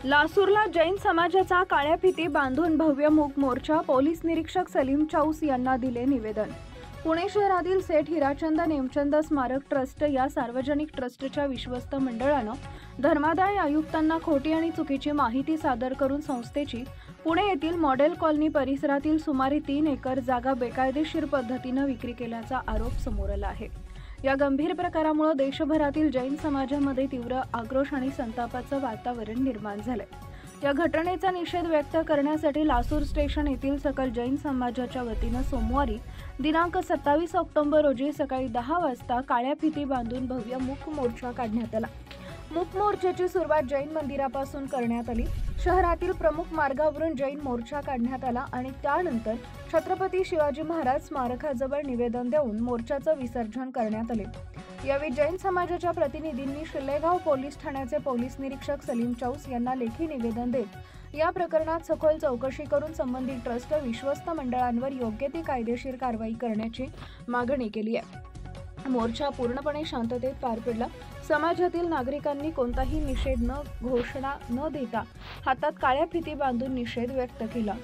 लासूरला जैन समाजाचा काळ्या फिती बांधून भव्य मूक मोर्चा, पोलीस निरीक्षक सलीम चाऊस यांना दिले निवेदन। पुणे शहरातील सेठ हिराचंद नेमचंद स्मारक ट्रस्ट या सार्वजनिक ट्रस्टच्या विश्वस्त मंडळानं धर्मादाय आयुक्तांना खोटी आणि चुकीची माहिती सादर करून संस्थेची पुणे येथील मॉडेल कॉलनी परिसरातील सुमारे 3 एकर जागा बेकायदेशीर पद्धतीने विक्री केल्याचा आरोप समोर आला आहे। या गंभीर प्रकारामुळे देशभरातील जैन समाजामध्ये तीव्र आक्रोश आणि संतापाचं वातावरण निर्माण झालंय। या घटनेचा निषेध व्यक्त करण्यासाठी लासूर स्टेशन येथील सकल जैन समाजाच्या वतीनं सोमवारी दिनांक 27 ऑक्टोबर रोजी सकाळी 10 वाजता काळ्या फिती बांधून भव्य मूक मोर्चा काढण्यात आला। मूक मोर्चाची सुरुवात जैन मंदिरापासून करण्यात आली। शहरातील प्रमुख मार्गावरून जैन मोर्चा काढण्यात आला आणि त्यानंतर छत्रपती शिवाजी महाराज स्मारकाजवळ निवेदन देऊन मोर्चाचं विसर्जन करण्यात आले। यावेळी जैन समाजाच्या प्रतिनिधींनी शिल्लेगाव पोलीस ठाण्याचे पोलीस निरीक्षक सलीम चाऊस यांना लेखी निवेदन देत या प्रकरणात सखोल चौकशी करून संबंधित ट्रस्ट विश्वस्त मंडळांवर योग्य ती कायदेशीर कारवाई करण्याची मागणी केली आहे। मोर्चा पूर्णपणे शांततेत पार पडला। समाजातील नागरिकांनी कोणताही निषेध घोषणा न देता हातात काळ्या फिती बांधून निषेध व्यक्त केला।